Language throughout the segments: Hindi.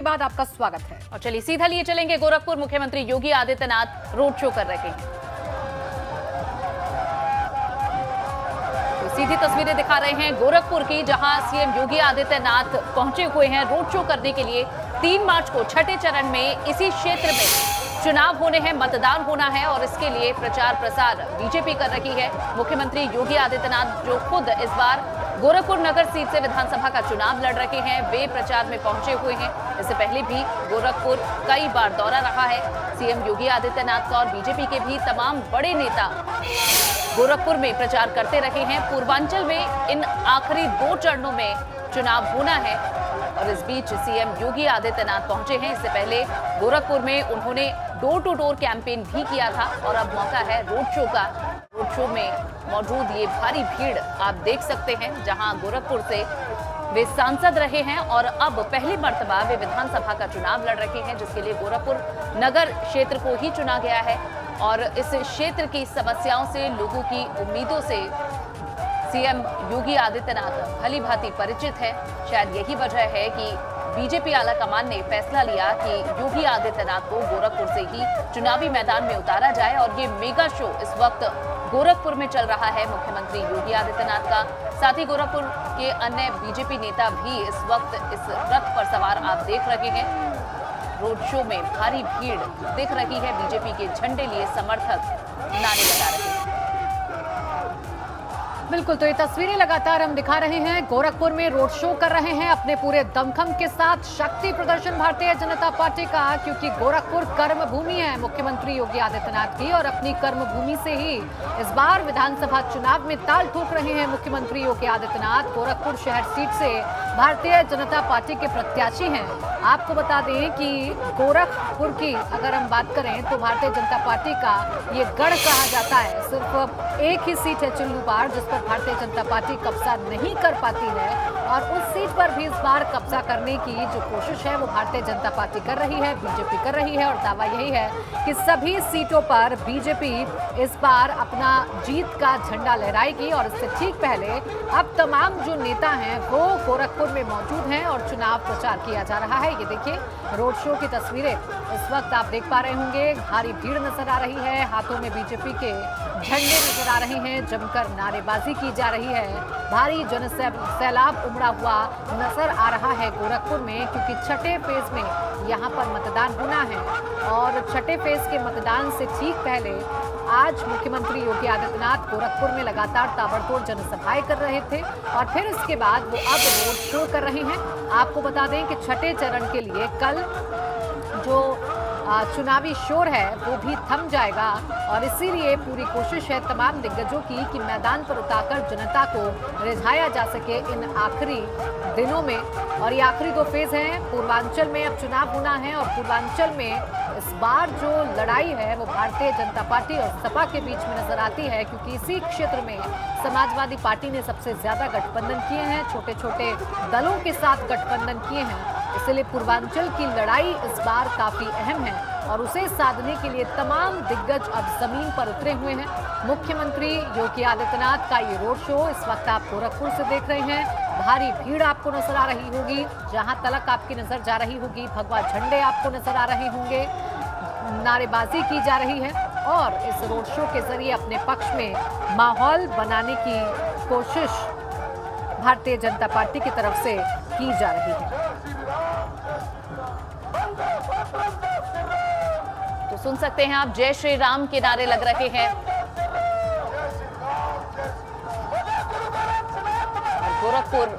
बाद आपका स्वागत है। और चलिए सीधा लिए चलेंगे गोरखपुर। मुख्यमंत्री योगी आदित्यनाथ रोड शो कर रहे हैं। तो सीधी तस्वीरें दिखा रहे हैं गोरखपुर की, जहां सीएम योगी आदित्यनाथ पहुंचे हुए हैं रोड शो करने के लिए। 3 मार्च को छठे चरण में इसी क्षेत्र में चुनाव होने हैं, मतदान होना है और इसके लिए प्रचार प्रसार बीजेपी कर रही है। मुख्यमंत्री योगी आदित्यनाथ जो खुद इस बार गोरखपुर नगर सीट से विधानसभा का चुनाव लड़ रहे हैं, वे प्रचार में पहुंचे हुए हैं। इससे पहले भी गोरखपुर कई बार दौरा रहा है सीएम योगी आदित्यनाथ का और बीजेपी के भी तमाम बड़े नेता गोरखपुर में प्रचार करते रहे हैं। पूर्वांचल में इन आखिरी 2 चरणों में चुनाव होना है और इस बीच सीएम योगी आदित्यनाथ पहुंचे हैं। इससे पहले गोरखपुर में उन्होंने डोर टू डोर कैंपेन भी किया था और अब मौका है रोड शो का। रोड शो में मौजूद ये भारी भीड़ आप देख सकते हैं, जहां गोरखपुर से वे सांसद रहे हैं और अब पहली मर्तबा वे विधानसभा का चुनाव लड़ रहे हैं, जिसके लिए गोरखपुर नगर क्षेत्र को ही चुना गया है। और इस क्षेत्र की समस्याओं से, लोगों की उम्मीदों से सीएम योगी आदित्यनाथ भली भांति परिचित है। शायद यही वजह है कि बीजेपी आलाकमान ने फैसला लिया कि योगी आदित्यनाथ को गोरखपुर से ही चुनावी मैदान में उतारा जाए और ये मेगा शो इस वक्त गोरखपुर में चल रहा है मुख्यमंत्री योगी आदित्यनाथ का। साथ ही गोरखपुर के अन्य बीजेपी नेता भी इस वक्त इस रथ पर सवार आप देख रहे हैं। रोड शो में भारी भीड़ दिख रही है, बीजेपी के झंडे लिए समर्थक नारे लगा रहे हैं। बिल्कुल, तो ये तस्वीरें लगातार हम दिखा रहे हैं। गोरखपुर में रोड शो कर रहे हैं अपने पूरे दमखम के साथ शक्ति प्रदर्शन भारतीय जनता पार्टी का, क्योंकि गोरखपुर कर्म भूमि है मुख्यमंत्री योगी आदित्यनाथ की और अपनी कर्म भूमि से ही इस बार विधानसभा चुनाव में ताल ठोक रहे हैं मुख्यमंत्री योगी आदित्यनाथ। गोरखपुर शहर सीट से भारतीय जनता पार्टी के प्रत्याशी हैं। आपको बता दें कि गोरखपुर की अगर हम बात करें तो भारतीय जनता पार्टी का ये गढ़ कहा जाता है। सिर्फ एक ही सीट है चिल्लूपार, जिस पर भारतीय जनता पार्टी कब्जा नहीं कर पाती है और उस सीट पर भी इस बार कब्जा करने की जो कोशिश है वो भारतीय जनता पार्टी कर रही है, बीजेपी कर रही है। और दावा यही है कि सभी सीटों पर बीजेपी इस बार अपना जीत का झंडा लहराएगी। और इससे ठीक पहले अब तमाम जो नेता हैं वो गोरखपुर में मौजूद हैं और चुनाव प्रचार किया जा रहा है। ये देखिए रोड शो की तस्वीरें इस वक्त आप देख पा रहे होंगे। भारी भीड़ नजर आ रही है, हाथों में बीजेपी के झंडे नजर आ रहे हैं, जमकर नारेबाजी की जा रही है। भारी जन सैलाब उमड़ा हुआ नजर आ रहा है गोरखपुर में, क्योंकि छठे फेज में यहाँ पर मतदान होना है। और छठे फेज के मतदान से ठीक पहले आज मुख्यमंत्री योगी आदित्यनाथ गोरखपुर में लगातार ताबड़तोड़ जनसभाएं कर रहे थे और फिर इसके बाद वो अब रोड शो कर रहे हैं। आपको बता दें कि छठे चरण के लिए कल जो चुनावी शोर है वो भी थम जाएगा और इसीलिए पूरी कोशिश है तमाम दिग्गजों की कि मैदान पर उतारकर जनता को रिझाया जा सके इन आखिरी दिनों में। और ये आखिरी 2 फेज हैं। पूर्वांचल में अब चुनाव होना है और पूर्वांचल में इस बार जो लड़ाई है वो भारतीय जनता पार्टी और सपा के बीच में नजर आती है, क्योंकि इसी क्षेत्र में समाजवादी पार्टी ने सबसे ज्यादा गठबंधन किए हैं, छोटे छोटे दलों के साथ गठबंधन किए हैं। इसलिए पूर्वांचल की लड़ाई इस बार काफी अहम है और उसे साधने के लिए तमाम दिग्गज अब जमीन पर उतरे हुए हैं। मुख्यमंत्री योगी आदित्यनाथ का ये रोड शो इस वक्त आप गोरखपुर से देख रहे हैं। भारी भीड़ आपको नजर आ रही होगी, जहां तलक आपकी नजर जा रही होगी भगवा झंडे आपको नजर आ रहे होंगे, नारेबाजी की जा रही है और इस रोड शो के जरिए अपने पक्ष में माहौल बनाने की कोशिश भारतीय जनता पार्टी की तरफ से की जा रही है। तो सुन सकते हैं आप, जय श्री राम के नारे लग रहे हैं। गोरखपुर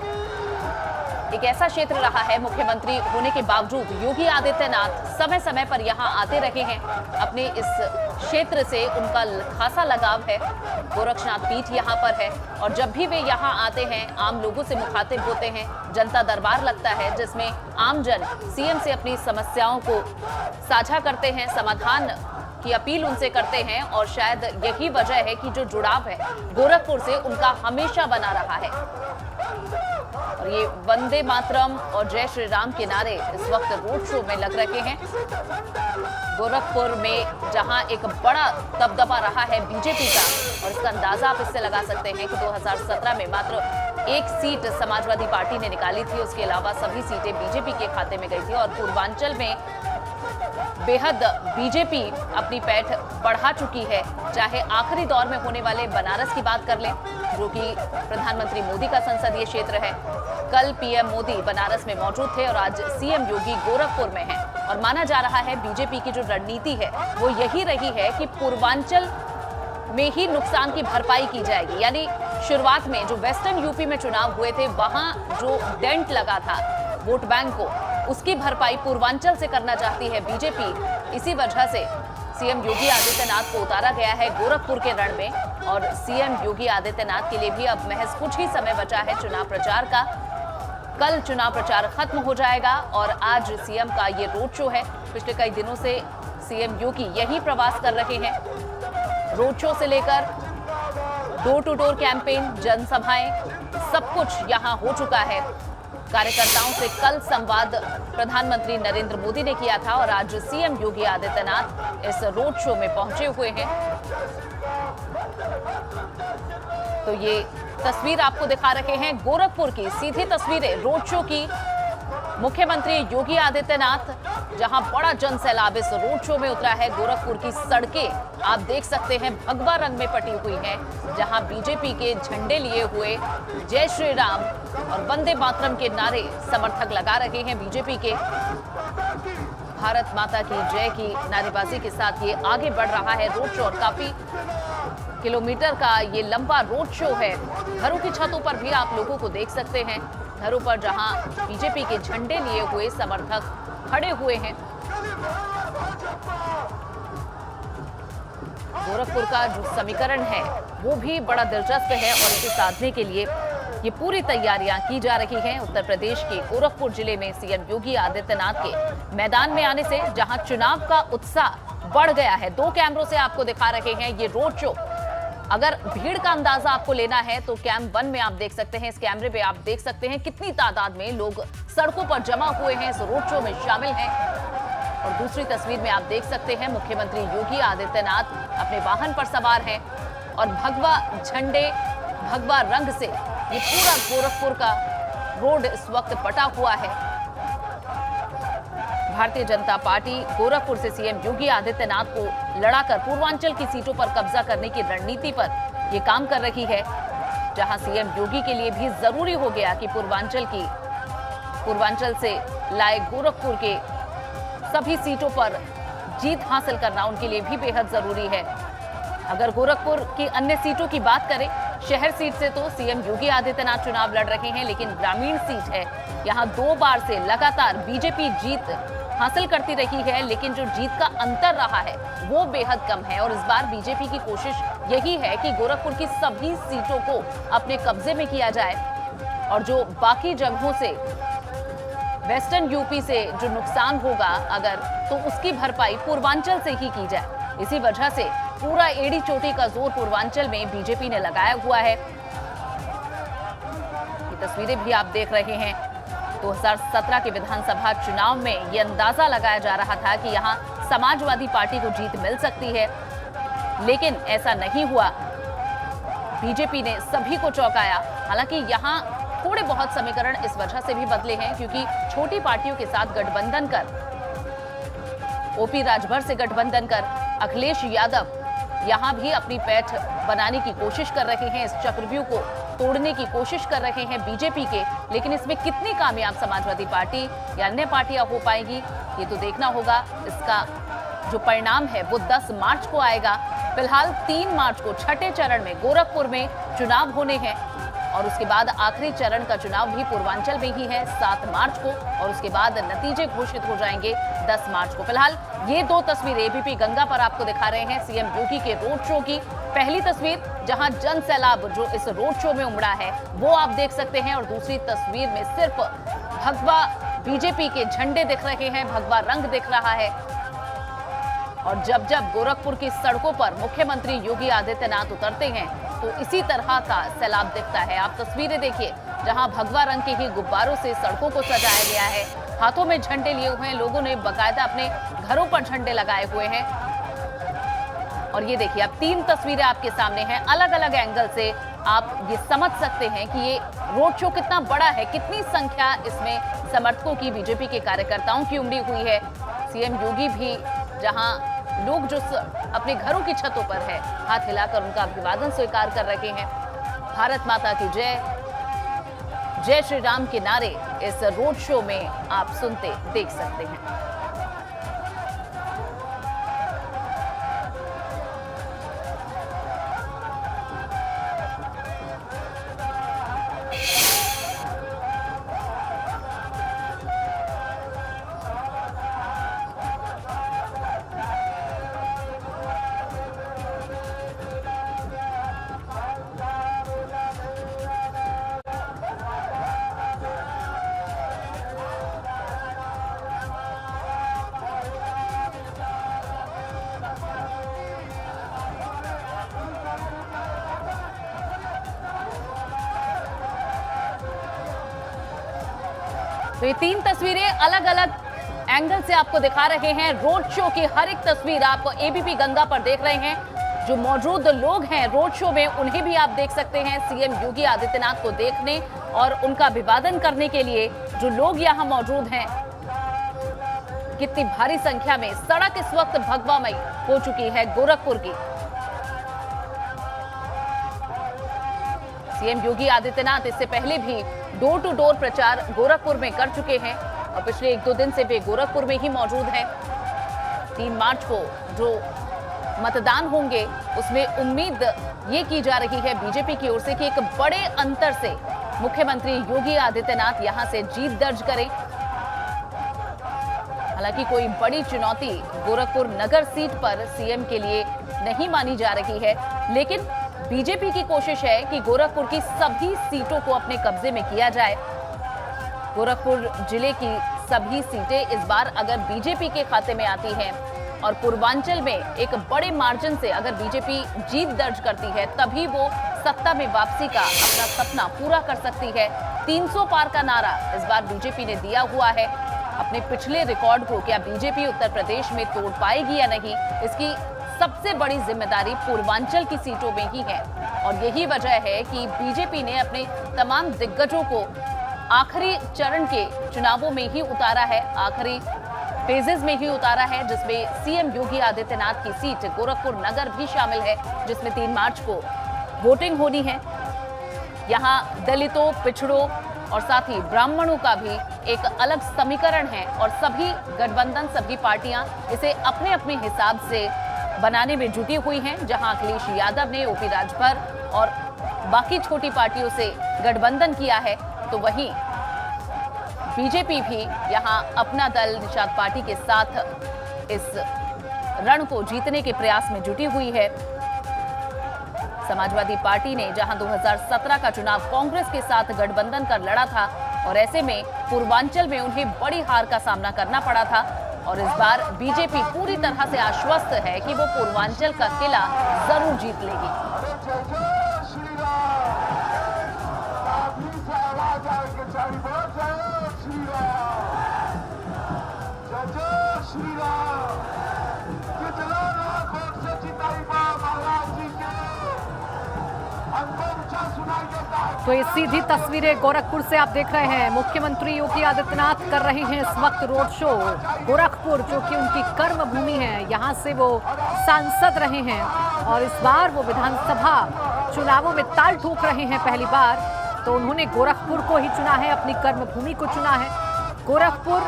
एक ऐसा क्षेत्र रहा है, मुख्यमंत्री होने के बावजूद योगी आदित्यनाथ समय समय पर यहां आते रहे हैं। अपने इस क्षेत्र से उनका खासा लगाव है। गोरक्षनाथ पीठ यहां पर है और जब भी वे यहां आते हैं आम लोगों से मुखातिब होते हैं। जनता दरबार लगता है जिसमें आमजन सीएम से अपनी समस्याओं को साझा करते हैं, समाधान की अपील उनसे करते हैं और शायद यही वजह है कि जो जुड़ाव है गोरखपुर से उनका हमेशा बना रहा है। और ये वंदे मातरम और जय श्री राम के नारे इस वक्त रोड शो में लग रहे हैं। गोरखपुर में जहां एक बड़ा दबदबा रहा है बीजेपी का, और इसका अंदाजा आप इससे लगा सकते हैं कि 2017 में मात्र एक सीट समाजवादी पार्टी ने निकाली थी, उसके अलावा सभी सीटें बीजेपी के खाते में गई थी। और पूर्वांचल में बेहद बीजेपी अपनी पैठ बढ़ा चुकी है। चाहे आखिरी दौर में होने वाले बनारस की बात कर लें, जो कि प्रधानमंत्री मोदी का संसदीय क्षेत्र है। कल पीएम मोदी बनारस में मौजूद थे और आज सीएम योगी गोरखपुर में हैं। और माना जा रहा है बीजेपी की जो रणनीति है वो यही रही है कि पूर्वांचल में ही नुकसान की भरपाई की जाएगी। यानी शुरुआत में जो वेस्टर्न यूपी में चुनाव हुए थे, वहां जो डेंट लगा था वोट बैंक को, उसकी भरपाई पूर्वांचल से करना चाहती है बीजेपी। इसी वजह से सीएम योगी आदित्यनाथ को उतारा गया है गोरखपुर के रण में। और सीएम योगी आदित्यनाथ के लिए भी अब महज कुछ ही समय बचा है चुनाव प्रचार का। कल चुनाव प्रचार खत्म हो जाएगा और आज सीएम का ये रोड शो है। पिछले कई दिनों से सीएम योगी यही प्रवास कर रहे हैं। रोड शो से लेकर डोर टू डोर कैंपेन, जनसभाएं, सब कुछ यहां हो चुका है। कार्यकर्ताओं से कल संवाद प्रधानमंत्री नरेंद्र मोदी ने किया था और आज सीएम योगी आदित्यनाथ इस रोड शो में पहुंचे हुए हैं। तो ये तस्वीर आपको दिखा रहे हैं गोरखपुर की सीधी तस्वीरें रोड शो की। मुख्यमंत्री योगी आदित्यनाथ जहां बड़ा जन सैलाब इस रोड शो में उतरा है। गोरखपुर की सड़कें आप देख सकते हैं भगवा रंग में पटी हुई हैं, जहां बीजेपी के झंडे लिए हुए जय श्री राम और वंदे मातरम के नारे समर्थक लगा रहे हैं बीजेपी के। भारत माता की जय की नारेबाजी के साथ ये आगे बढ़ रहा है रोड शो और काफी किलोमीटर का ये लंबा रोड शो है। घरों की छतों पर भी आप लोगों को देख सकते हैं, घरों पर जहां बीजेपी के झंडे लिए हुए समर्थक खड़े हुए हैं। गोरखपुर का जो समीकरण है वो भी बड़ा दिलचस्प है और इसे साधने के लिए ये पूरी तैयारियां की जा रही हैं। उत्तर प्रदेश के गोरखपुर जिले में सीएम योगी आदित्यनाथ के मैदान में आने से जहां चुनाव का उत्साह बढ़ गया है। 2 कैमरों से आपको दिखा रहे हैं ये रोड शो। अगर भीड़ का अंदाजा आपको लेना है तो कैम 1 में आप देख सकते हैं, इस कैमरे पे आप देख सकते हैं कितनी तादाद में लोग सड़कों पर जमा हुए हैं, इस रोड शो में शामिल हैं। और दूसरी तस्वीर में आप देख सकते हैं मुख्यमंत्री योगी आदित्यनाथ अपने वाहन पर सवार हैं और भगवा झंडे, भगवा रंग से ये पूरा गोरखपुर का रोड इस वक्त पटा हुआ है। भारतीय जनता पार्टी गोरखपुर से सीएम योगी आदित्यनाथ को लड़ाकर पूर्वांचल की सीटों पर कब्जा करने की रणनीति पर यह काम कर रही है, जहां सीएम योगी के लिए भी जरूरी हो गया कि पूर्वांचल से लाए गोरखपुर के सभी सीटों पर जीत हासिल करना उनके लिए भी बेहद जरूरी है। अगर गोरखपुर की अन्य सीटों की बात करें, शहर सीट से तो सीएम योगी आदित्यनाथ चुनाव लड़ रहे हैं, लेकिन ग्रामीण सीट है, यहां 2 बार से लगातार बीजेपी जीत हासिल करती रही है, लेकिन जो जीत का अंतर रहा है वो बेहद कम है। और इस बार बीजेपी की कोशिश यही है कि गोरखपुर की सभी सीटों को अपने कब्जे में किया जाए और जो बाकी जगहों से वेस्टर्न यूपी से जो नुकसान होगा अगर, तो उसकी भरपाई पूर्वांचल से ही की जाए। इसी वजह से पूरा एड़ी चोटी का जोर पूर्वांचल में बीजेपी ने लगाया हुआ है। ये तस्वीरें भी आप देख रहे हैं। 2017 के विधानसभा चुनाव में ये अंदाजा लगाया जा रहा था कि यहां समाजवादी पार्टी को जीत मिल सकती है, लेकिन ऐसा नहीं हुआ। बीजेपी ने सभी को चौंकाया। हालांकि यहां थोड़े बहुत समीकरण इस वजह से भी बदले हैं क्योंकि छोटी पार्टियों के साथ गठबंधन कर, ओपी राजभर से गठबंधन कर अखिलेश यादव यहां भी अपनी पैठ बनाने की कोशिश कर रहे हैं, इस चक्रव्यूह को तोड़ने की कोशिश कर रहे हैं बीजेपी के। लेकिन इसमें कितनी कामयाब समाजवादी पार्टी या अन्य पार्टियां हो पाएंगी ये तो देखना होगा। इसका जो परिणाम है वो 10 मार्च को आएगा। फिलहाल 3 मार्च को छठे चरण में गोरखपुर में चुनाव होने हैं और उसके बाद आखिरी चरण का चुनाव भी पूर्वांचल में ही है 7 मार्च को, और उसके बाद नतीजे घोषित हो जाएंगे 10 मार्च को। फिलहाल ये 2 तस्वीरें एबीपी गंगा पर आपको दिखा रहे हैं सीएम योगी के रोड शो की। पहली तस्वीर जहां जन सैलाब जो इस रोड शो में उमड़ा है वो आप देख सकते हैं, और दूसरी तस्वीर में सिर्फ भगवा बीजेपी के झंडे दिख रहे हैं, भगवा रंग दिख रहा है। और जब जब गोरखपुर की सड़कों पर मुख्यमंत्री योगी आदित्यनाथ उतरते हैं तो इसी तरह का सैलाब दिखता है। आप तस्वीरें देखिए जहां भगवा रंग के ही गुब्बारों से सड़कों को सजाया गया है, हाथों में झंडे लिए हुए हैं, लोगों ने बाकायदा अपने घरों पर झंडे लगाए हुए हैं। और ये देखिए अब 3 तस्वीरें आपके सामने हैं, अलग अलग एंगल से आप ये समझ सकते हैं कि ये रोड शो कितना बड़ा है, कितनी संख्या इसमें समर्थकों की, बीजेपी के कार्यकर्ताओं की उमड़ी हुई है। सीएम योगी भी जहां लोग जो अपने घरों की छतों पर है, हाथ हिलाकर उनका अभिवादन स्वीकार कर रहे हैं। भारत माता की जय, जय श्री राम के नारे इस रोड शो में आप सुनते देख सकते हैं। तो ये 3 तस्वीरें अलग अलग एंगल से आपको दिखा रहे हैं। रोड शो की हर एक तस्वीर आप एबीपी गंगा पर देख रहे हैं। जो मौजूद लोग हैं रोड शो में, उन्हें भी आप देख सकते हैं। सीएम योगी आदित्यनाथ को देखने और उनका अभिवादन करने के लिए जो लोग यहां मौजूद हैं, कितनी भारी संख्या में सड़क इस वक्त भगवामयी हो चुकी है गोरखपुर की। सीएम योगी आदित्यनाथ इससे पहले भी डोर टू डोर प्रचार गोरखपुर में कर चुके हैं और पिछले 1-2 दिन से वे गोरखपुर में ही मौजूद हैं। 3 मार्च को जो मतदान होंगे उसमें उम्मीद ये की जा रही है बीजेपी की ओर से कि एक बड़े अंतर से मुख्यमंत्री योगी आदित्यनाथ यहां से जीत दर्ज करें। हालांकि कोई बड़ी चुनौती गोरखपुर नगर सीट पर सीएम के लिए नहीं मानी जा रही है, लेकिन बीजेपी की कोशिश है कि गोरखपुर की सभी सीटों को अपने कब्जे में किया जाए। गोरखपुर जिले की सभी सीटें इस बार अगर बीजेपी के खाते में आती हैं और पूर्वांचल में एक बड़े मार्जिन से अगर बीजेपी जीत दर्ज करती है, तभी वो सत्ता में वापसी का अपना सपना पूरा कर सकती है। 300 पार का नारा इस बार बीजेपी ने दिया हुआ है। अपने पिछले रिकॉर्ड को क्या बीजेपी उत्तर प्रदेश में तोड़ पाएगी या नहीं, इसकी सबसे बड़ी जिम्मेदारी पूर्वांचल की सीटों में ही है। और यही वजह है कि बीजेपी ने अपने तमाम दिग्गजों को आखिरी चरण के चुनावों में ही उतारा है, आखिरी फेजेस में ही उतारा है, जिसमें सीएम योगी आदित्यनाथ की सीट गोरखपुर नगर भी शामिल है, जिसमें 3 मार्च को वोटिंग होनी है। यहाँ दलितों, पिछड़ों और साथ ही ब्राह्मणों का भी एक अलग समीकरण है और सभी गठबंधन, सभी पार्टियां इसे अपने अपने हिसाब से बनाने में जुटी हुई हैं। जहां अखिलेश यादव ने ओपी राजभर और बाकी छोटी पार्टियों से गठबंधन किया है, तो वहीं बीजेपी भी यहां अपना दल निषाद पार्टी के साथ इस रण को जीतने के प्रयास में जुटी हुई है। समाजवादी पार्टी ने जहां 2017 का चुनाव कांग्रेस के साथ गठबंधन कर लड़ा था और ऐसे में पूर्वांचल में उन्हें बड़ी हार का सामना करना पड़ा था, और इस बार बीजेपी पूरी तरह से आश्वस्त है कि वो पूर्वांचल का किला जरूर जीत लेगी। तो ये सीधी तस्वीरें गोरखपुर से आप देख रहे हैं। मुख्यमंत्री योगी आदित्यनाथ कर रहे हैं इस वक्त रोड शो। गोरखपुर जो कि उनकी कर्म भूमि है, यहाँ से वो सांसद रहे हैं और इस बार वो विधानसभा चुनावों में ताल ठोक रहे हैं पहली बार, तो उन्होंने गोरखपुर को ही चुना है, अपनी कर्म भूमि को चुना है। गोरखपुर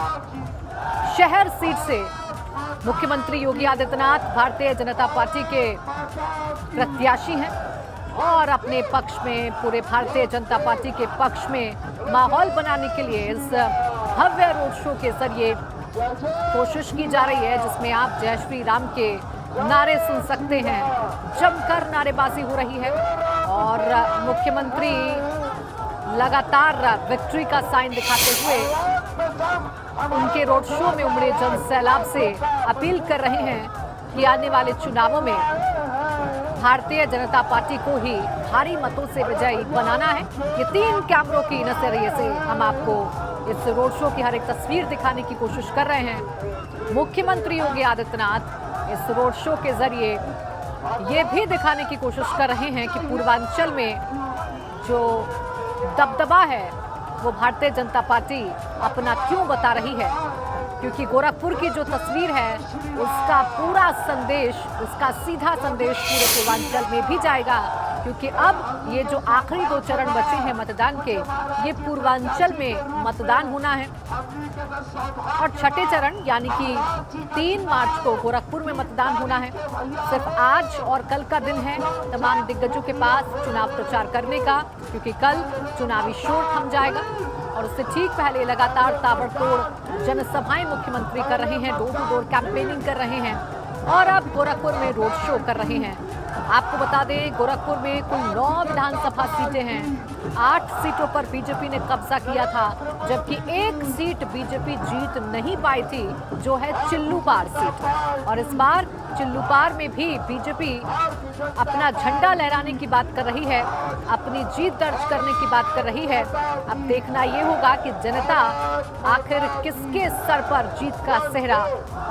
शहर सीट से मुख्यमंत्री योगी आदित्यनाथ भारतीय जनता पार्टी के प्रत्याशी हैं और अपने पक्ष में, पूरे भारतीय जनता पार्टी के पक्ष में माहौल बनाने के लिए इस भव्य रोड शो के जरिए कोशिश की जा रही है, जिसमें आप जय श्री राम के नारे सुन सकते हैं। जमकर नारेबाजी हो रही है और मुख्यमंत्री लगातार विक्ट्री का साइन दिखाते हुए उनके रोड शो में उमड़े जन सैलाब से अपील कर रहे हैं कि आने वाले चुनावों में भारतीय जनता पार्टी को ही भारी मतों से विजयी बनाना है। ये 3 कैमरों के नजरिए से हम आपको इस रोड शो की हर एक तस्वीर दिखाने की कोशिश कर रहे हैं। मुख्यमंत्री योगी आदित्यनाथ इस रोड शो के जरिए ये भी दिखाने की कोशिश कर रहे हैं कि पूर्वांचल में जो दबदबा है वो भारतीय जनता पार्टी अपना क्यों बता रही है, क्योंकि गोरखपुर की जो तस्वीर है उसका पूरा संदेश, उसका सीधा संदेश पूरे पूर्वांचल में भी जाएगा, क्योंकि अब ये जो आखिरी 2 चरण बचे हैं मतदान के, ये पूर्वांचल में मतदान होना है और छठे चरण यानी कि 3 मार्च को गोरखपुर में मतदान होना है। सिर्फ आज और कल का दिन है तमाम दिग्गजों के पास चुनाव प्रचार करने का, क्योंकि कल चुनावी शोर थम जाएगा और उससे ठीक पहले लगातार ताबड़तोड़ जनसभाएं मुख्यमंत्री कर रहे हैं, डोर टू डोर कैंपेनिंग कर रहे हैं और अब गोरखपुर में रोड शो कर रहे हैं। आपको बता दें, गोरखपुर में कुल 9 विधानसभा सीटें हैं। 8 सीटों पर बीजेपी ने कब्जा किया था, जबकि 1 सीट बीजेपी जीत नहीं पाई थी, जो है चिल्लूपार सीट। और इस बार चिल्लूपार में भी बीजेपी अपना झंडा लहराने की बात कर रही है, अपनी जीत दर्ज करने की बात कर रही है। अब देखना ये होगा कि जनता आखिर किसके सर पर जीत का सेहरा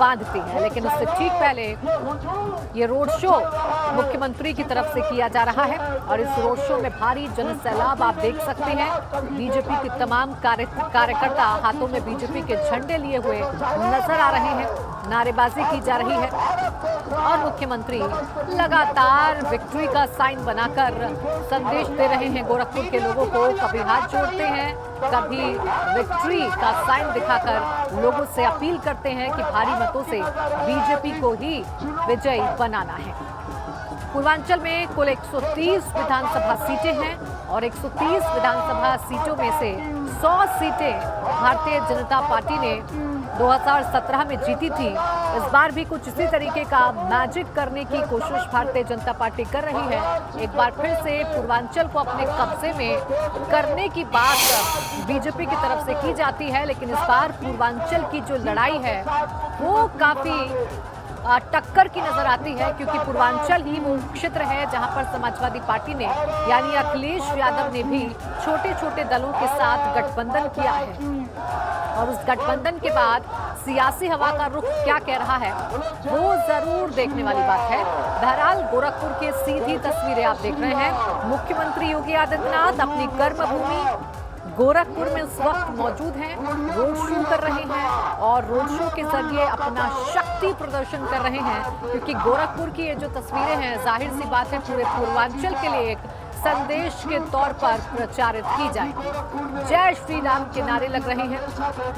बांधती है। लेकिन उससे ठीक पहले ये रोड शो मुख्यमंत्री की तरफ से किया जा रहा है और इस रोड शो में भारी जनसैलाब आप देख सकते हैं। बीजेपी के तमाम कार्यकर्ता हाथों में बीजेपी के झंडे लिए हुए नजर आ रहे हैं, नारेबाजी की जा रही है और मुख्यमंत्री लगातार विक्ट्री का साइन बनाकर संदेश दे रहे हैं गोरखपुर के लोगों को। कभी हाथ जोड़ते हैं, कभी विक्ट्री का साइन दिखाकर लोगों से अपील करते हैं कि भारी मतों से बीजेपी को ही विजयी बनाना है। पूर्वांचल में कुल 130 विधानसभा सीटें हैं और 130 विधानसभा सीटों में से 100 सीटें भारतीय जनता पार्टी ने 2017 में जीती थी। इस बार भी कुछ इसी तरीके का मैजिक करने की कोशिश भारतीय जनता पार्टी कर रही है। एक बार फिर से पूर्वांचल को अपने कब्जे में करने की बात बीजेपी की तरफ से की जाती है, लेकिन इस बार पूर्वांचल की जो लड़ाई है वो काफी टक्कर की नजर आती है, क्योंकि पूर्वांचल ही वो क्षेत्र है जहां पर समाजवादी पार्टी ने यानी अखिलेश यादव ने भी छोटे छोटे दलों के साथ गठबंधन किया है और उस गठबंधन के बाद सियासी हवा का रुख क्या कह रहा है वो जरूर देखने वाली बात है। बहरहाल गोरखपुर की सीधी तस्वीरें आप देख रहे हैं। मुख्यमंत्री योगी आदित्यनाथ अपनी कर्मभूमि गोरखपुर में इस वक्त मौजूद हैं, रोड शो कर रहे हैं और रोड शो के जरिए अपना शक्ति प्रदर्शन कर रहे हैं, क्योंकि गोरखपुर की ये जो तस्वीरें हैं जाहिर सी बात है पूरे पूर्वांचल के लिए एक संदेश के तौर पर प्रचारित की जाएगी। जय श्री राम के नारे लग रहे हैं।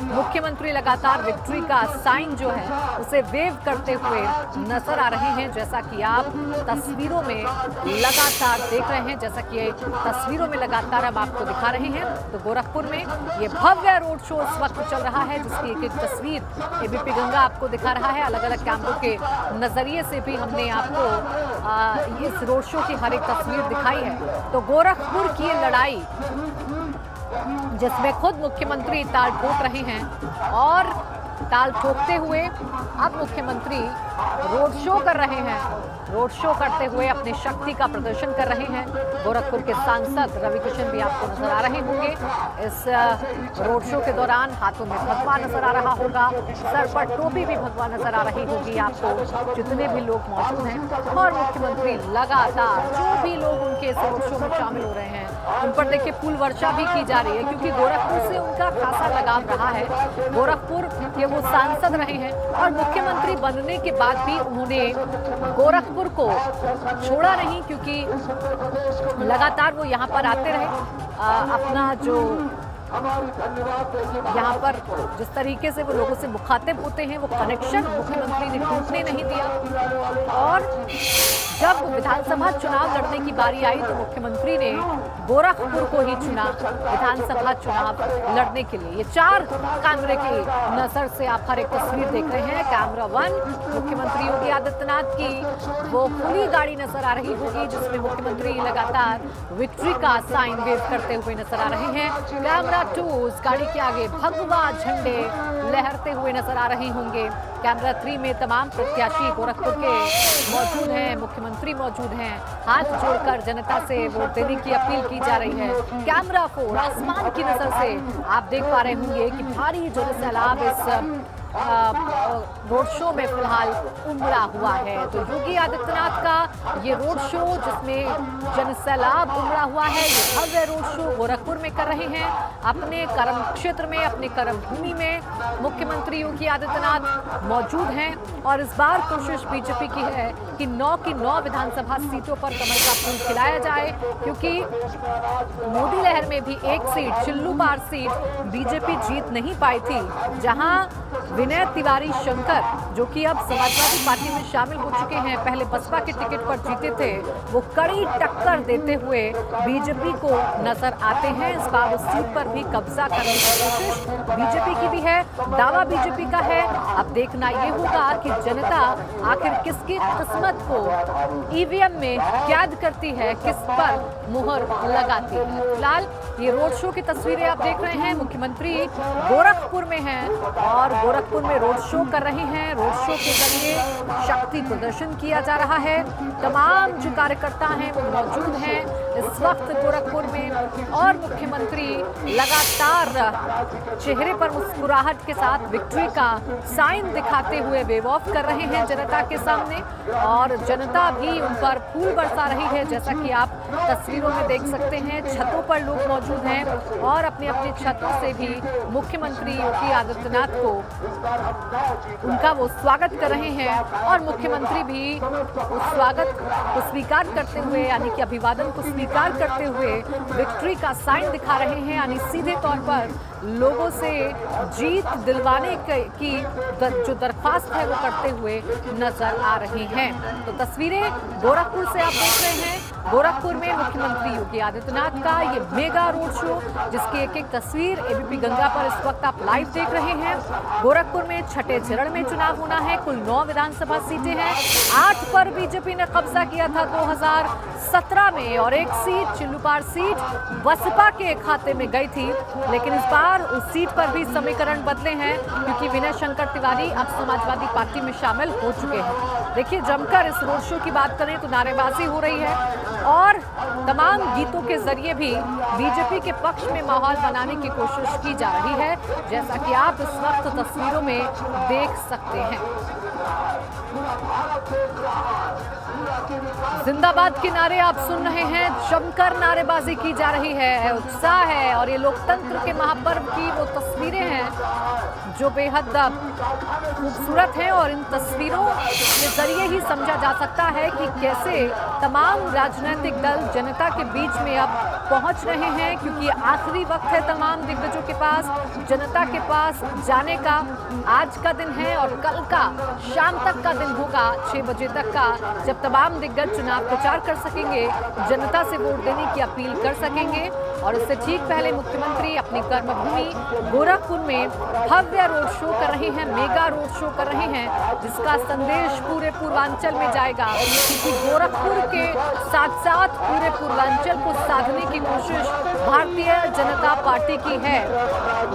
मुख्यमंत्री लगातार विक्ट्री का साइन जो है उसे वेव करते हुए नजर आ रहे हैं, जैसा कि आप तस्वीरों में लगातार देख रहे हैं, जैसा कि तस्वीरों में लगातार हम आपको दिखा रहे हैं। तो गोरखपुर में ये भव्य रोड शो इस वक्त चल रहा है, जिसकी एक एक तस्वीर एबीपी गंगा आपको दिखा रहा है। अलग अलग कैमरों के नजरिए से भी हमने आपको इस रोड शो की हर एक तस्वीर दिखाई है। तो गोरखपुर की ये लड़ाई जिसमें खुद मुख्यमंत्री ताल ठोक रहे हैं और ताल ठोकते हुए अब मुख्यमंत्री रोड शो कर रहे हैं, रोड शो करते हुए अपनी शक्ति का प्रदर्शन कर रहे हैं। गोरखपुर के सांसद रविकिशन भी आपको नजर आ रहे होंगे। इस रोड शो के दौरान हाथों में भगवा नजर आ रहा होगा, सर पर टोपी भी भगवा नजर आ रही होगी आपको, जितने भी लोग मौजूद हैं। और मुख्यमंत्री लगातार जो भी लोग उनके इस रोड शो में शामिल हो रहे हैं उन पर देखिए फूल वर्षा भी की जा रही है, क्योंकि गोरखपुर से उनका खासा लगाव रहा है। गोरखपुर के वो सांसद रहे हैं और मुख्यमंत्री बनने के बाद भी उन्होंने गोरखपुर को छोड़ा नहीं, क्योंकि लगातार वो यहाँ पर आते रहे। अपना जो यहाँ पर जिस तरीके से वो लोगों से मुखातिब होते हैं वो कनेक्शन मुख्यमंत्री ने टूटने नहीं दिया। और जब विधानसभा चुनाव लड़ने की बारी आई तो मुख्यमंत्री ने गोरखपुर को ही चुना विधानसभा चुनाव लड़ने के लिए। ये 4 कैमरे की नजर से आप हर एक तस्वीर देख रहे हैं। कैमरा 1 मुख्यमंत्री योगी आदित्यनाथ की वो खुली गाड़ी नजर आ रही होगी, जिसमें मुख्यमंत्री लगातार विक्ट्री का साइन वेव करते हुए नजर आ रहे हैं। कैमरा 2 उस गाड़ी के आगे भगवा झंडे लहरते हुए नजर आ रहे होंगे। कैमरा 3 में तमाम प्रत्याशी गोरखपुर के मौजूद हैं, मुख्यमंत्री मौजूद हैं। हाथ जोड़कर जनता से वोट देने की अपील की जा रही है। कैमरा 4 आसमान की नजर से आप देख पा रहे होंगे कि भारी जनसैलाब इस रोड शो में फिलहाल उमड़ा हुआ है। तो योगी आदित्यनाथ का ये रोड शो जिसमें जनसैलाब उमड़ा हुआ है, ये भव्य रोड शो गोरखपुर में कर रहे हैं। अपने कर्म क्षेत्र में, अपने कर्म भूमि में मुख्यमंत्री योगी आदित्यनाथ मौजूद हैं और इस बार कोशिश बीजेपी की है कि 9 की 9 विधानसभा सीटों पर कमल का फूल खिलाया जाए, क्योंकि मोदी लहर में भी एक सीट, चिल्लूपार सीट बीजेपी जीत नहीं पाई थी, जहां विनय तिवारी शंकर, जो कि अब समाजवादी पार्टी में शामिल हो चुके हैं, पहले बसपा के टिकट पर जीते थे, वो कड़ी टक्कर देते हुए बीजेपी को नजर आते हैं। इस बार उस सीट पर भी कब्जा करने की कोशिश बीजेपी की भी है, दावा बीजेपी का है। अब देखना ये होगा कि जनता आखिर किसकी किस्मत को ईवीएम में कैद करती है, किस पर मुहर लगाती है। फिलहाल ये रोड शो की तस्वीरें आप देख रहे हैं। मुख्यमंत्री गोरखपुर में हैं और गोरखपुर में रोड शो कर रहे हैं। रोड शो के जरिए शक्ति प्रदर्शन किया जा रहा है। तमाम जो कार्यकर्ता हैं वो मौजूद हैं इस वक्त गोरखपुर में और मुख्यमंत्री लगातार चेहरे पर मुस्कुराहट के साथ विक्ट्री का साइन दिखाते हुए वेव ऑफ कर रहे हैं जनता के सामने और जनता भी उन पर फूल बरसा रही है। जैसा कि आप तस्वीरों में देख सकते हैं, छतों पर लोग मौजूद हैं और अपनी अपनी छतों से भी मुख्यमंत्री योगी आदित्यनाथ को उनका वो स्वागत कर रहे हैं और मुख्यमंत्री भी उस स्वागत को स्वीकार करते हुए, यानी कि अभिवादन को स्वीकार करते हुए विक्ट्री का साइन दिखा रहे हैं, यानी सीधे तौर पर लोगों से जीत दिलवाने की जो दरख्वास्त है वो करते हुए नजर आ रही हैं। तो तस्वीरें गोरखपुर से आप देख रहे हैं। गोरखपुर में मुख्यमंत्री योगी आदित्यनाथ का ये मेगा रोड शो, जिसकी एक एक तस्वीर एबीपी गंगा पर इस वक्त आप लाइव देख रहे हैं। गोरखपुर में छठे चरण में चुनाव होना है। कुल 9 विधानसभा सीटें हैं। 8 पर बीजेपी ने कब्जा किया था 2017 में और एक सीट, चिल्लूपार सीट, बसपा के खाते में गई थी। लेकिन इस बार उस सीट पर भी समीकरण बदले हैं, क्योंकि विनय शंकर तिवारी अब समाजवादी पार्टी में शामिल हो चुके हैं। देखिए, जमकर इस रोड शो की बात करें तो नारेबाजी हो रही है और तमाम गीतों के जरिए भी बीजेपी के पक्ष में माहौल बनाने की कोशिश की जा रही है, जैसा कि आप इस वक्त तस्वीरों में देख सकते हैं। जिंदाबाद के नारे आप सुन रहे हैं, जमकर नारेबाजी की जा रही है, उत्साह है और ये लोकतंत्र के महापर्व की वो तस्वीरें हैं जो बेहद खूबसूरत हैं और इन तस्वीरों के जरिए ही समझा जा सकता है कि कैसे तमाम राजनीतिक दल जनता के बीच में अब पहुंच रहे हैं, क्योंकि आखिरी वक्त है तमाम दिग्गजों के पास, जनता के पास जाने का। आज का दिन है और कल का शाम तक का दिन होगा, 6 बजे तक का, जब तमाम दिग्गज चुनाव प्रचार कर सकेंगे, जनता से वोट देने की अपील कर सकेंगे। और इससे ठीक पहले मुख्यमंत्री अपनी कर्मभूमि गोरखपुर में भव्य रोड शो कर रहे हैं, मेगा रोड शो कर रहे हैं, जिसका संदेश पूरे पूर्वांचल में जाएगा, क्योंकि गोरखपुर के साथ साथ पूरे पूर्वांचल को साधने की कोशिश भारतीय जनता पार्टी की है।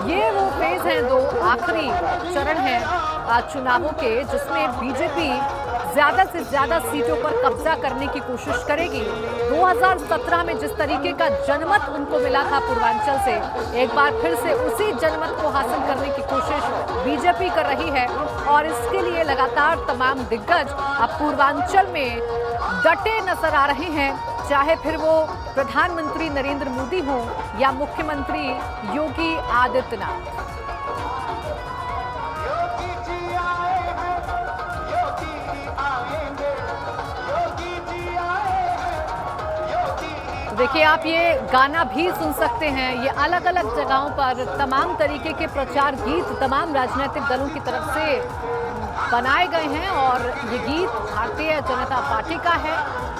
ये वो फेज है, 2 आखिरी चरण है चुनावों के, जिसमें बीजेपी ज्यादा से ज्यादा सीटों पर कब्जा करने की कोशिश करेगी। 2017 में जिस तरीके का जनमत उनको मिला था पूर्वांचल से, एक बार फिर से उसी जनमत को हासिल करने की कोशिश बीजेपी कर रही है और इसके लिए लगातार तमाम दिग्गज अब पूर्वांचल में डटे नजर आ रहे हैं, चाहे फिर वो प्रधानमंत्री नरेंद्र मोदी हो या मुख्यमंत्री योगी आदित्यनाथ। देखिए, आप ये गाना भी सुन सकते हैं। ये अलग अलग जगहों पर तमाम तरीके के प्रचार गीत तमाम राजनीतिक दलों की तरफ से बनाए गए हैं और ये गीत भारतीय जनता पार्टी का है।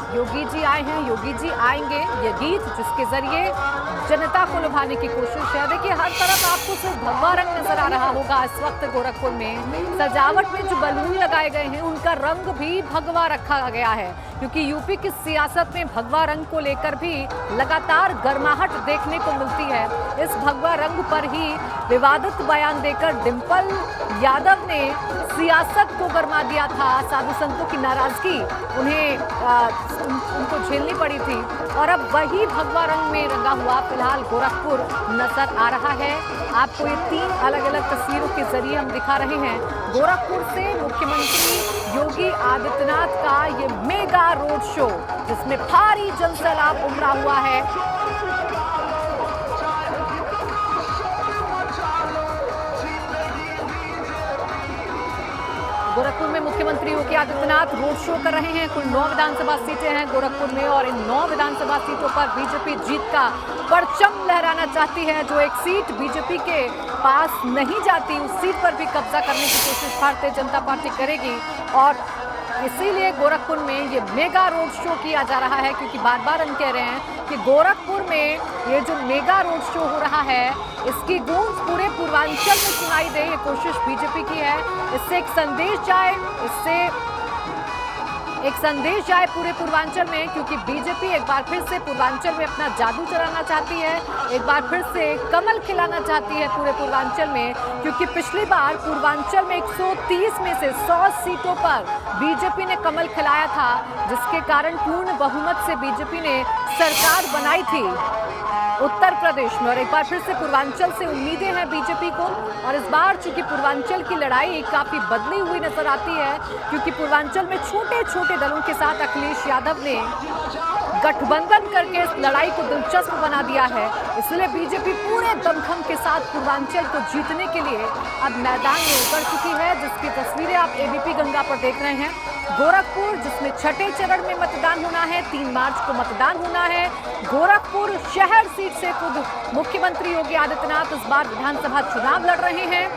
योगी जी आए हैं, योगी जी आएंगे, ये गीत जिसके जरिए जनता को लुभाने की कोशिश है। देखिए, हर तरफ आपको सिर्फ भगवा रंग नजर आ रहा होगा इस वक्त गोरखपुर में। सजावट में जो बलून लगाए गए हैं उनका रंग भी भगवा रखा गया है, क्योंकि यूपी की सियासत में भगवा रंग को लेकर भी लगातार गर्माहट देखने को मिलती है। इस भगवा रंग पर ही विवादित बयान देकर डिंपल यादव ने सियासत को गरमा दिया था। साधु संतों की नाराजगी उनको झेलनी पड़ी थी और अब वही भगवा रंग में रंगा हुआ फिलहाल गोरखपुर नजर आ रहा है। आपको ये 3 अलग-अलग तस्वीरों के जरिए हम दिखा रहे हैं। गोरखपुर से मुख्यमंत्री योगी आदित्यनाथ का ये मेगा रोड शो, जिसमें भारी जनसैलाब उमड़ा हुआ है। गोरखपुर में मुख्यमंत्री योगी आदित्यनाथ रोड शो कर रहे हैं। कुल 9 विधानसभा सीटें हैं गोरखपुर में और इन 9 विधानसभा सीटों पर बीजेपी जीत का परचम लहराना चाहती है। जो एक सीट बीजेपी के पास नहीं जाती, उस सीट पर भी कब्जा करने की कोशिश भारतीय जनता पार्टी करेगी और इसीलिए गोरखपुर में ये मेगा रोड शो किया जा रहा है। क्योंकि बार बार हम कह रहे हैं कि गोरखपुर में ये जो मेगा रोड शो हो रहा है, इसकी गूंज पूरे पूर्वांचल में सुनाई दे, ये कोशिश बीजेपी की है। इससे एक संदेश जाए पूरे पूर्वांचल में, क्योंकि बीजेपी एक बार फिर से पूर्वांचल में अपना जादू चलाना चाहती है, एक बार फिर से कमल खिलाना चाहती है पूरे पूर्वांचल में। क्योंकि पिछली बार पूर्वांचल में 130 में से 100 सीटों पर बीजेपी ने कमल खिलाया था, जिसके कारण पूर्ण बहुमत से बीजेपी ने सरकार बनाई थी उत्तर प्रदेश में। और एक बार फिर से पूर्वांचल से उम्मीदें हैं बीजेपी को। और इस बार चूंकि पूर्वांचल की लड़ाई काफी बदली हुई नजर आती है, क्योंकि पूर्वांचल में छोटे छोटे दलों के साथ अखिलेश यादव ने गठबंधन करके इस लड़ाई को दिलचस्प बना दिया है। इसलिए बीजेपी पूरे दमखम के साथ पूर्वांचल को जीतने के लिए अब मैदान में उतर चुकी है, जिसकी तस्वीरें आप एबीपी गंगा पर देख रहे हैं। गोरखपुर, जिसमें छठे चरण में मतदान होना है, 3 मार्च को मतदान होना है। गोरखपुर शहर सीट से खुद मुख्यमंत्री योगी आदित्यनाथ इस बार विधानसभा चुनाव लड़ रहे हैं।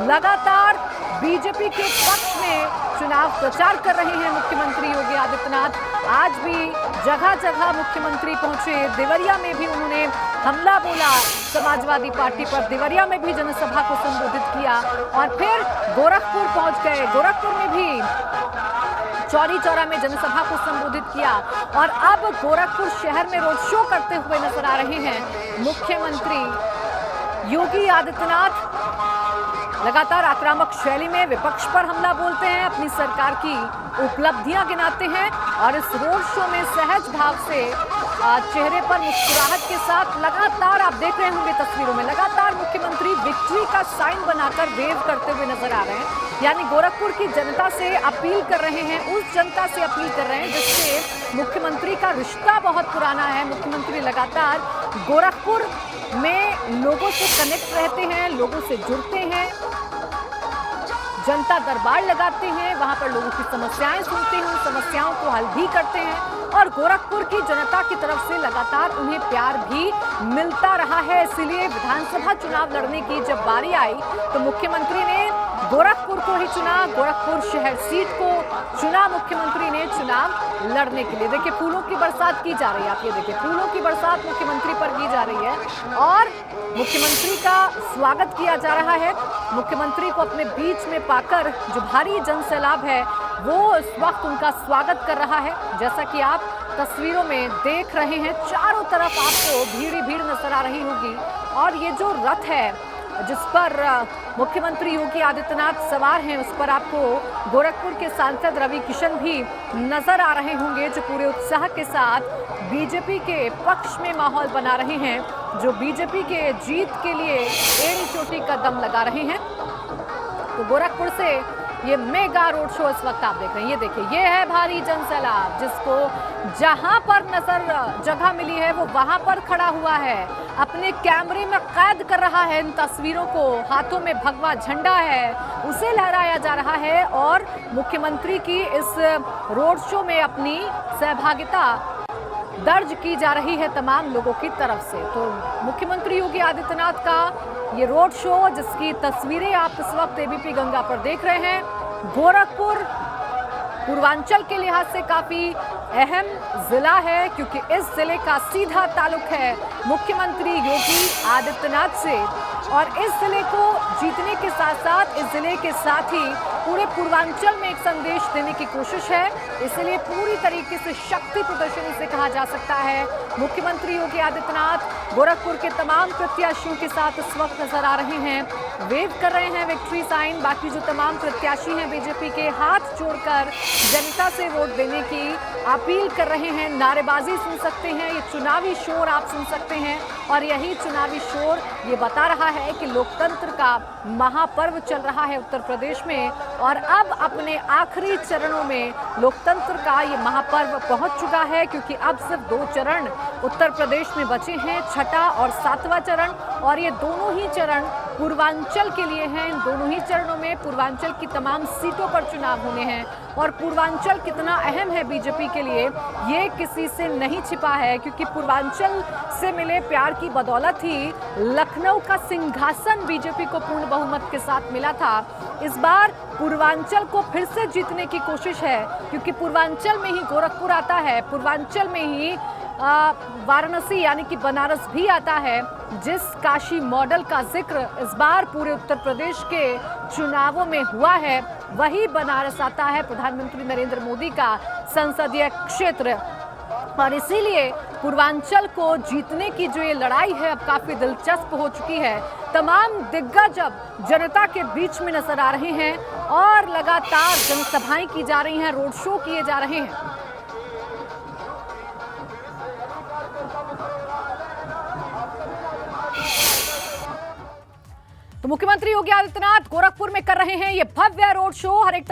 लगातार बीजेपी के पक्ष में चुनाव प्रचार कर रहे हैं मुख्यमंत्री योगी आदित्यनाथ। आज भी जगह जगह मुख्यमंत्री पहुंचे। देवरिया में भी उन्होंने हमला बोला समाजवादी पार्टी पर, देवरिया में भी जनसभा को संबोधित किया और फिर गोरखपुर पहुंच गए। गोरखपुर में भी चौरी चौरा में जनसभा को संबोधित किया और अब गोरखपुर शहर में रोड शो करते हुए नजर आ रहे हैं मुख्यमंत्री योगी आदित्यनाथ। लगातार आक्रामक शैली में विपक्ष पर हमला बोलते हैं, अपनी सरकार की उपलब्धियां गिनाते हैं और इस रोड शो में सहज भाव से चेहरे पर मुस्कुराहट के साथ लगातार आप देख रहे होंगे तस्वीरों में, लगातार मुख्यमंत्री विक्ट्री का साइन बनाकर वेव करते हुए नजर आ रहे हैं। यानी गोरखपुर की जनता से अपील कर रहे हैं, उस जनता से अपील कर रहे हैं जिससे मुख्यमंत्री का रिश्ता बहुत पुराना है। मुख्यमंत्री लगातार गोरखपुर में लोगों से कनेक्ट रहते हैं, लोगों से जुड़ते हैं, जनता दरबार लगाते हैं, वहां पर लोगों की समस्याएं सुनते हैं, उन समस्याओं को हल भी करते हैं और गोरखपुर की जनता की तरफ से लगातार उन्हें प्यार भी मिलता रहा है। इसलिए विधानसभा चुनाव लड़ने की जब बारी आई तो मुख्यमंत्री ने गोरखपुर को ही चुना, गोरखपुर शहर सीट को चुना मुख्यमंत्री ने चुनाव लड़ने के लिए। देखिए फूलों की बरसात की जा रही है, आप ये देखिए फूलों की बरसात मुख्यमंत्री पर की जा रही है और मुख्यमंत्री का स्वागत किया जा रहा है। मुख्यमंत्री को अपने बीच में पाकर जो भारी जनसैलाब है वो इस वक्त उनका स्वागत कर रहा है। जैसा कि आप तस्वीरों में देख रहे हैं, चारों तरफ आपको भीड़ ही भीड़ नजर आ रही होगी और ये जो रथ है जिस पर मुख्यमंत्री योगी आदित्यनाथ सवार हैं, उस पर आपको गोरखपुर के सांसद रवि किशन भी नजर आ रहे होंगे, जो पूरे उत्साह के साथ बीजेपी के पक्ष में माहौल बना रहे हैं, जो बीजेपी के जीत के लिए एड़ी चोटी का दम लगा रहे हैं। तो गोरखपुर से ये मेगा रोड शो इस वक्त आप देख रहे हैं, ये देखिए ये है भारी जनसैलाब, जिसको जहां पर नजर जगह मिली है वो वहां पर खड़ा हुआ है, अपने कैमरे में कैद कर रहा है इन तस्वीरों को, हाथों में भगवा झंडा है उसे लहराया जा रहा है और मुख्यमंत्री की इस रोड शो में अपनी सहभागिता दर्ज की जा रही है तमाम लोगों की तरफ से। तो मुख्यमंत्री योगी आदित्यनाथ का ये रोड शो, जिसकी तस्वीरें आप इस वक्त एबीपी गंगा पर देख रहे हैं, गोरखपुर पूर्वांचल के लिहाज से काफी अहम जिला है क्योंकि इस जिले का सीधा ताल्लुक है मुख्यमंत्री योगी आदित्यनाथ से और इस जिले को जीतने के साथ साथ इस जिले के साथ ही पूरे पूर्वांचल में एक संदेश देने की कोशिश है। इसलिए पूरी तरीके से शक्ति प्रदर्शन इसे कहा जा सकता है। मुख्यमंत्री योगी आदित्यनाथ गोरखपुर के तमाम प्रत्याशियों के साथ इस वक्त नजर आ रहे हैं, वेव कर रहे हैं विक्ट्री साइन। बाकी जो तमाम प्रत्याशी हैं बीजेपी के, हाथ जोड़कर जनता से वोट देने की अपील कर रहे हैं, नारेबाजी सुन सकते हैं, ये चुनावी शोर आप सुन सकते हैं और यही चुनावी शोर ये बता रहा है कि लोकतंत्र का महापर्व चल रहा है उत्तर प्रदेश में और अब अपने आखिरी चरणों में लोकतंत्र का ये महापर्व पहुंच चुका है क्योंकि अब सिर्फ 2 चरण उत्तर प्रदेश में बचे हैं, 6ठा और 7वां चरण, और ये दोनों ही चरण पूर्वांचल के लिए हैं। इन दोनों ही चरणों में पूर्वांचल की तमाम सीटों पर चुनाव होने हैं और पूर्वांचल कितना अहम है बीजेपी के लिए ये किसी से नहीं छिपा है क्योंकि पूर्वांचल से मिले प्यार की बदौलत ही लखनऊ का सिंहासन बीजेपी को पूर्ण बहुमत के साथ मिला था। इस बार पूर्वांचल को फिर से जीतने की कोशिश है क्योंकि पूर्वांचल में ही गोरखपुर आता है, पूर्वांचल में ही वाराणसी यानी कि बनारस भी आता है, जिस काशी मॉडल का जिक्र इस बार पूरे उत्तर प्रदेश के चुनावों में हुआ है वही बनारस आता है, प्रधानमंत्री नरेंद्र मोदी का संसदीय क्षेत्र। और इसीलिए पूर्वांचल को जीतने की जो ये लड़ाई है अब काफी दिलचस्प हो चुकी है। तमाम दिग्गज अब जनता के बीच में नजर आ रहे हैं और लगातार जनसभाएं की जा रही हैं, रोड शो किए जा रहे हैं। तो मुख्यमंत्री योगी आदित्यनाथ गोरखपुर में कर रहे हैं ये भव्य रोड शो। हर एक